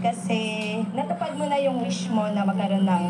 kasi natupad mo na yung wish mo na magkaroon ng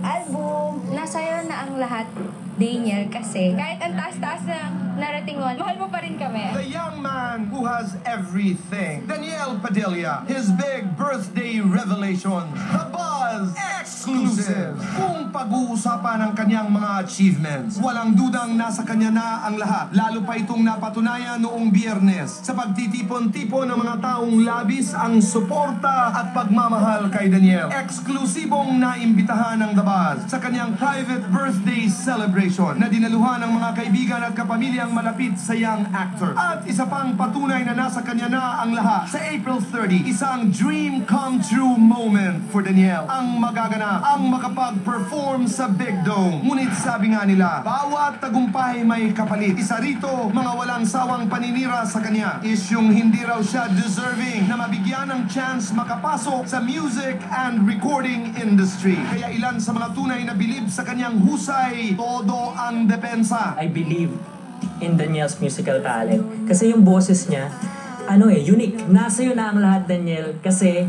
album. Nasa'yo na ang lahat, Daniel, kasi kahit ang taas-taas na narating mo, mahal mo pa rin kami. The young man who has everything. Daniel Padilla, his big birthday revelation. The Buzz Exclusive. Kung pag-uusapan ang kanyang mga achievements, walang dudang nasa kanya na ang lahat. Lalo pa itong napatunayan noong Biyernes sa pagtitipon-tipon ng mga taong labis ang suporta at pagmamahal kay Daniel. Eksklusibong naimbitahan ng The Buzz sa kanyang private birthday celebration na dinaluhan ng mga kaibigan at kapamilyang malapit sa young actor. At isa pang patunay na nasa kanya na ang lahat. Sa April 30, isang dream come true moment for Daniel. Ang magaganap, ang makapag-perform sa Big Dome. Ngunit sabi nga nila, bawat tagumpay may kapalit. Isa rito, mga walang sawang paninira sa kanya is yung hindi raw siya deserving na mabigyan ng chance makapasok sa music and recording industry. Kaya ilan sa mga tunay na bilib sa kanyang husay, todo ang depensa. I believe in Daniel's musical talent. Kasi yung boses niya, unique. Nasa iyo na ang lahat, Daniel. Kasi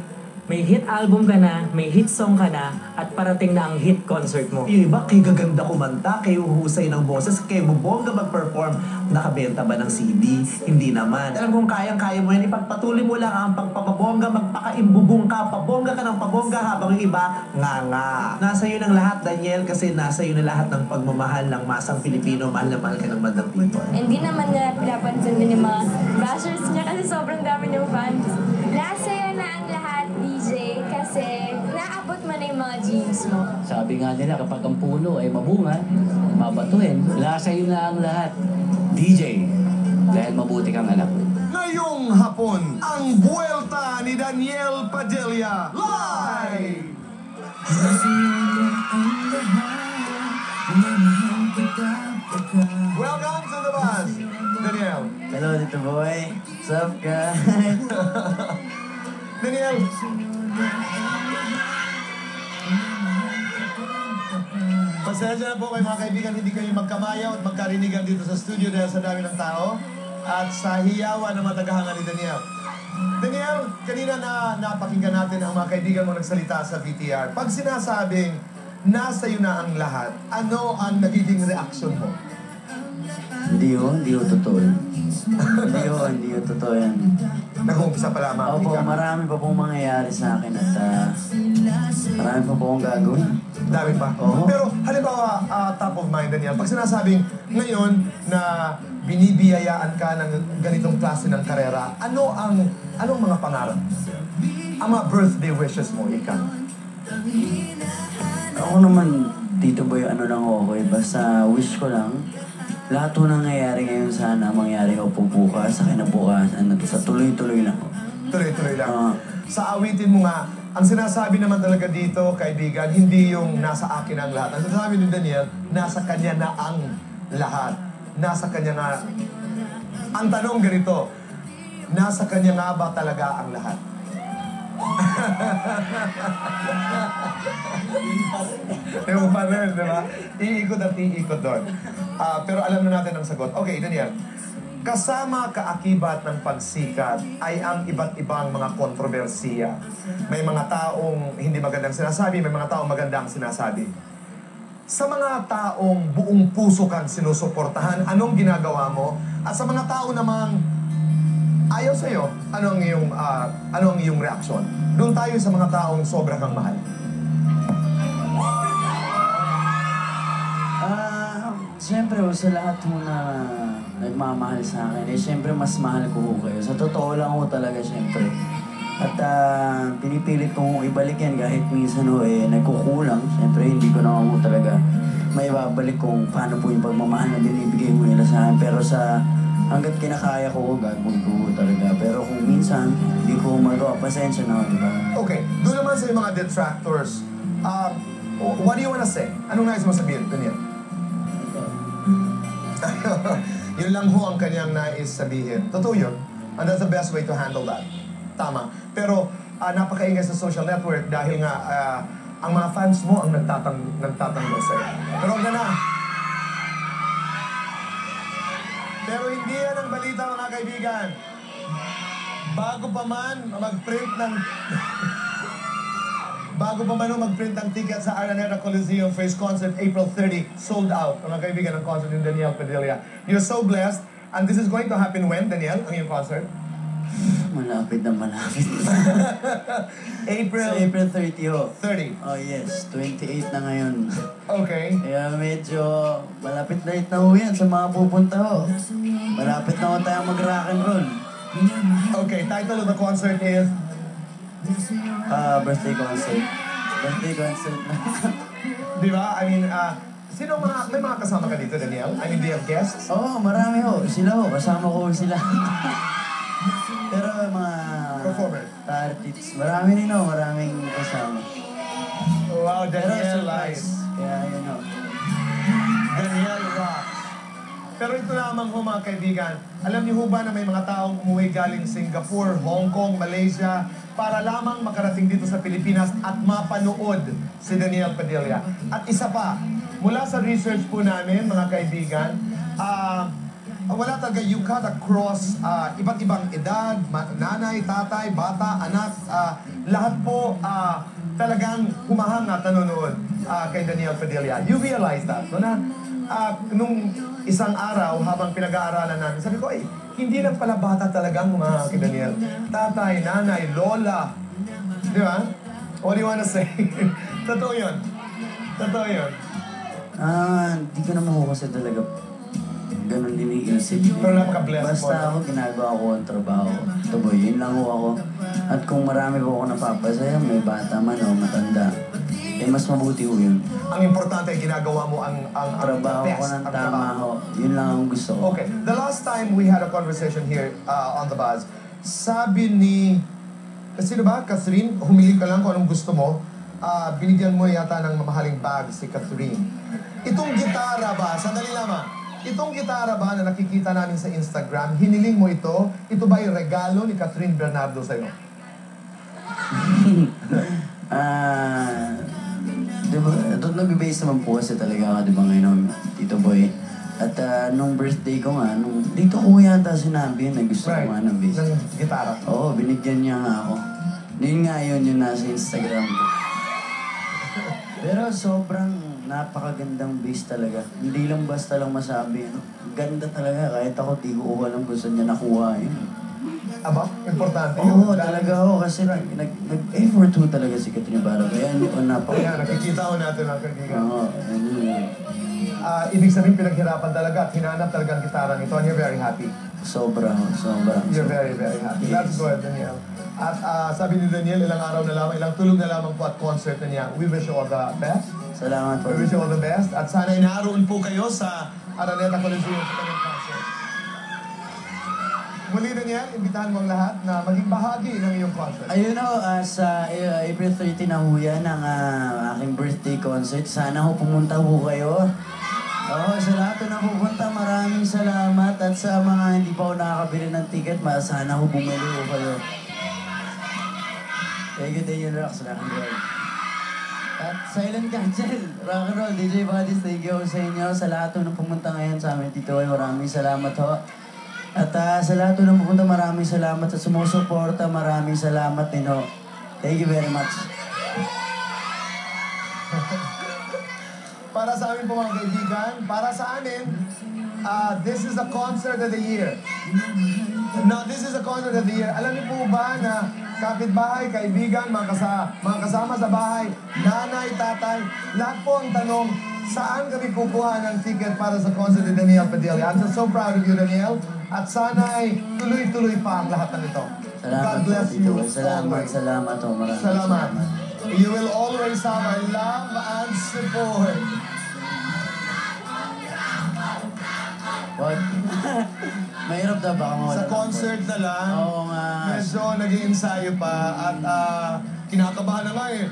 may hit album ka na, may hit song ka na, at parating na ang hit concert mo. Yung iba, kay gaganda kumanta, kay uhusay ng boses, kay bubongga mag-perform. Nakabenta ba ng CD? Hindi naman. Alam kung kayang-kaya mo yan, ipagpatuloy mo lang ang pagpapabongga, magpakaimbubong ka, pabongga ka ng pabongga habang yung iba, nga. Nasa iyo ng lahat, Daniel, kasi nasa iyo na lahat ng pagmamahal ng masang Pilipino, mahal na mahal ka ng bandang people. Hindi naman nila pinapansin din yung mga bashers niya kasi sobrang dami niyong fans. Nasa'yo na ang lahat, DJ, kasi naabot mo na yung mga dreams mo. Sabi nga nila, kapag ang puno ay mabunga, mabatuhin, sa'yo na ang lahat. DJ, dahil mabuti kang anak. Ngayong hapon, ang buwelta ni Daniel Padilla live! Welcome to The Buzz, Daniel. Hello, Tito Boy. What's up, guys? Daniel, pasensya na po kayo mga kaibigan, hindi kayo magkamayaw at magkarinigan dito sa studio dahil sa dami ng tao at sa hiyawan ng matagahangan ni Daniel. Daniel, kanina na napakinggan natin ang mga kaibigan mo nagsalita sa VTR. Pag sinasabing nasa iyo na ang lahat, ano ang nagiging reaksyon mo? Hindi yun totoo. Hindi yun totoo yan. Nag-uumpisa pa lamang. Opo, marami pa pong mangyayari sa akin at marami pa pong gagawin. Dami pa? Oo. Pero halimbawa, top of mind, Daniel, pag sinasabing ngayon na binibiyayaan ka ng ganitong klase ng karera, anong mga pangarap? Ang mga birthday wishes mo, ikaw? Ako naman, Tito Boy, lang okay. Basta wish ko lang, lahat po nangyayari ngayon sana mangyari ko po bukas, sa kinabukasan, at sa tuloy-tuloy lang. Tuloy-tuloy lang. Sa awitin mo nga, ang sinasabi naman talaga dito, kaibigan, hindi yung nasa akin ang lahat. Ang sinasabi ni Daniel, nasa kanya na ang lahat. Nasa kanya nga. Ang tanong ganito, nasa kanya nga ba talaga ang lahat? Yung panel, di ba? Iikot at iikot doon. Pero alam na natin ang sagot. Okay, Daniel. Kasama kaakibat ng pagsikat ay ang iba't ibang mga kontrobersiya. May mga taong hindi magandang sinasabi, may mga taong magandang sinasabi. Sa mga taong buong puso kang sinusuportahan, anong ginagawa mo? At sa mga tao namang ayaw sa'yo, anong iyong reaksyon? Doon tayo sa mga taong sobra kang mahal. Siyempre, sa lahat mo na nagmamahal sa akin, siyempre mas mahal ko kayo. Sa totoo lang ho talaga, siyempre. At pinipilit kong ibalik yan kahit minsan nagkukulang. Siyempre, hindi ko naman talaga may babalik kung paano po yung pagmamahal na binibigay mo nila sa akin. Pero hanggat kinakaya ko, gagawin ko talaga. Pero kung minsan, hindi ko magawa, pasensya na, di ba? Okay, doon naman sa mga detractors, what do you wanna say? Anong nais mo sabihin, Daniel? Yun lang ho ang kanyang nais sabihin. Totoo yun. And that's the best way to handle that. Tama. Pero napakaingay sa social network dahil nga ang mga fans mo ang nagtatanggol sa'yo. Pero hanggang na. Pero hindi yan ang balita, mga kaibigan. Bago pa man mag-print ng bago pa man mag-print ang ticket sa Araneta Coliseum first concert, April 30, sold out. Mga kaibigan ng concert ni Danielle Padilla. You're so blessed. And this is going to happen when, Danielle, ang iyong concert? Malapit na malapit. April Sa April 30 ho. 30. Oh yes, 28 na ngayon. Okay. Kaya medyo malapit na ho yan sa mga pupunta ho. Malapit na ho tayong mag-rock and roll. Okay, title of the concert is? Birthday concert. Birthday concert na. Di ba? I mean, may mga kasama ka dito, Danielle? I mean, do you have guests? Oo, marami ho. Sila ho. Kasama ko sila. Pero mga... Performer. Artists. Marami rin ho. Maraming kasama. Wow, Pero Danielle surprise. live. Kaya yun ho. Danielle rocks. Pero ito lamang ho mga kaibigan, alam niyo ho ba na may mga taong umuwi galing Singapore, Hong Kong, Malaysia, para lamang makarating dito sa Pilipinas at mapanood si Danielle Padilla. At isa pa, mula sa research po namin mga kaibigan, wala talaga, you cut across iba't ibang edad, nanay, tatay, bata, anak, lahat po talagang humahanga nanonood kay Danielle Padilla. You realize that, no? Na nung isang araw habang pinag-aaralan namin, sabi ko, hindi lang pala bata talagang mga kay Danielle. Tatay, nanay, lola. Di ba? What do you wanna say? Totoo yun. Totoo yun. Hindi ko naman ho kasi talaga ganun iniisip. Pero napaka-blessed po. Basta ako, ginagawa ko ang trabaho. Ito boy, yun lang ho ako. At kung marami po ako napapasaya, may bata man o matanda, mas mabuti ho yun. Ang importante ay ginagawa mo ang Trabaho best. ko ng ang tama trabaho. ho. Yun lang ang gusto ko. Okay. The last time we had a conversation here on the buzz, sabi ni, sino ba? Catherine, humili ka lang kung anong gusto mo. Binigyan mo yata ng mamahaling bag si Catherine. Itong gitara ba, sandali lamang, itong gitara ba na nakikita namin sa Instagram, hiniling mo ito ba yung regalo ni Catherine Bernardo sa'yo? Diba, ito nag-base naman po kasi talaga ka, diba ngayon, Tito Boy. At nung birthday ko nga, dito ko yata sinabi na gusto ko nga ng bass. Ng gitara. Oo, binigyan niya nga ako. Yun nga yun nasa Instagram ko. Pero sobrang napakagandang bass talaga. Hindi lang basta lang masabi. Ano? Ganda talaga. Kahit ako, di ko alam kung saan niya nakuha yun. Aba, importante yun. Oo, talaga ako. Kasi nag-effort ho talaga si Catherine Barro. Kaya hindi ko Kaya nakikita ko natin ang kaibigan. Oo, yun. Ibig sabihin pinaghirapan talaga at hinanap talaga ang gitarang ito and you're very happy. Sobra. You're very, very happy. That's good, Danielle. At sabi ni Danielle, ilang araw na lamang, ilang tulog na lamang po at concert na niya. We wish you all the best. Salamat po. We wish you all the best. At sana inaroon po kayo sa Araneta Coliseum sa kanyang concert. Muli, Danielle, imbitahan mo ang lahat na maging bahagi ng iyong concert. Ayun o, sa April 30 na ho yan ang aking birthday concert. Sana ho pumunta ho kayo. Oo, sa lahat na pupunta, maraming salamat. At sa mga hindi pa ho nakakabili ng ticket, sana ho bumili ho kayo. Thank you, Daniel Rocks, rock and roll. At Silent Cancel, rock and roll, DJ Buddies, thank you sa inyo. Sa lahat na pumunta ngayon sa amin, Tito Boy, maraming salamat ho. At sa lahat na pupunta, maraming salamat sa sumusuporta, maraming salamat din ho. Thank you very much. Para sa amin po mga kaibigan, para sa amin, this is the concert of the year. Now, this is the concert of the year. Alam niyo po ba na kapitbahay, kaibigan, mga kasama sa bahay, nanay, tatay, lahat po ang tanong, saan kami kukuha ng ticket para sa concert ni Danielle Padilla? I'm so proud of you, Danielle. At sana ay tuloy-tuloy pa ang lahat ng ito. God bless you. Salamat ho. Maraming salamat. You will always have our love and support. What? Mahirap na baka mawala. Sa concert na lang, Oo nga. medyo nag-i-ensayo pa at kinakabahan na nga eh.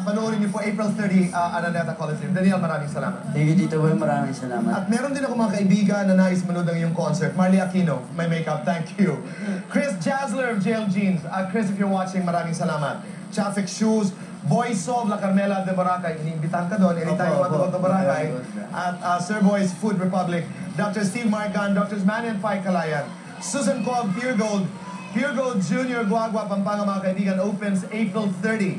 Panoorin niyo po April 30, Araneta Coliseum. Danielle, maraming salamat. Thank you, Tito Boy. Maraming salamat. At meron din ako mga kaibigan na nais manood ng iyong concert. Marley Aquino, my makeup, thank you. Chris Jasler of Jail Jeans. Chris, if you're watching, maraming salamat. Traffic Shoes, Boys of La Carmela de Boracay. Iniimbitahan ka doon. Anytime you want to go to Boracay. At Sir Boys Food Republic. Dr. Steve Margan, Drs. Manny and Pai Kalayan. Susan Cobb, Pure Gold. Hugo Jr. Guagua, Pampanga mga kaibigan, opens April 30.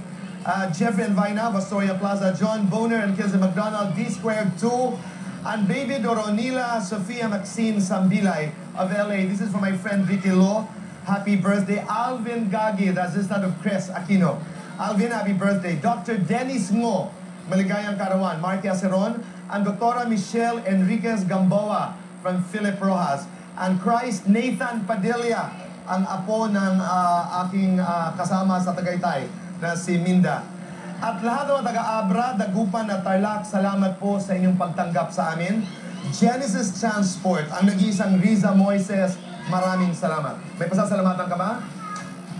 Jeffrey and Vaina, Astoria Plaza, John Boner and Kizzy McDonald, D-Squared 2, and Baby Doronila Sofia Maxine Sambilay of LA. This is for my friend Vicky Lo. Happy birthday. Alvin Gagi, the assistant of Chris Aquino. Alvin, happy birthday. Dr. Dennis Ngo, Maligayang Karawan. Marky Aceron, and Dr. Michelle Enriquez Gamboa from Philip Rojas. And Christ Nathan Padilla, ang apo ng aking kasama sa Tagaytay na si Minda. At lahat ng taga-Abra, Dagupan at Tarlac, salamat po sa inyong pagtanggap sa amin. Genesis Transport, ang nag-iisang Riza Moises, maraming salamat. May pasasalamatan ka ba?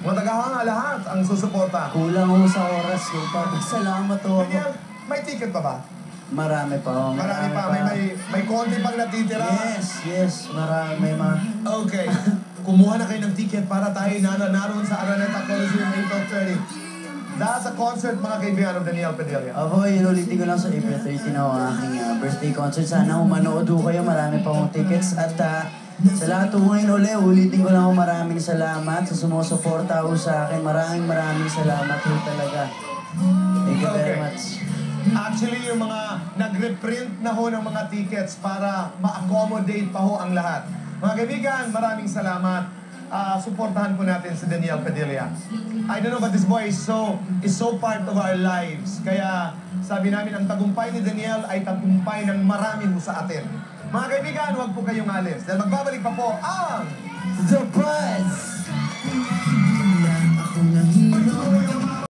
Mga taga-hanga lahat ang susuporta. Kulang ho sa oras ko pa. Salamat ho. Daniel, may ticket pa ba? Marami pa ho. Marami pa. May konti pang natitira. Yes. Marami ma. Okay. Kumuha na kayo ng ticket para tayo naroon sa Araneta Coliseum April 30. Dahil sa concert, mga kaibigan ng Daniel Padilla. Ako, inulitin ko lang sa April 30 na ang aking birthday concert. Sana humanood ho kayo. Marami pa akong tickets. At sa lahat ho ngayon ulitin ko lang ho maraming salamat sa sumusuporta ho sa akin. Maraming salamat ho talaga. Thank you very much. Actually, yung mga nag-reprint na ho ng mga tickets para ma-accommodate pa ho ang lahat. Mga kaibigan, maraming salamat. Suportahan po natin si Daniel Padilla. I don't know but this boy is so part of our lives. Kaya sabi namin ang tagumpay ni Daniel ay tagumpay ng marami mo sa atin. Mga kaibigan, huwag po kayong alis. Dahil magbabalik pa po ang The Buzz!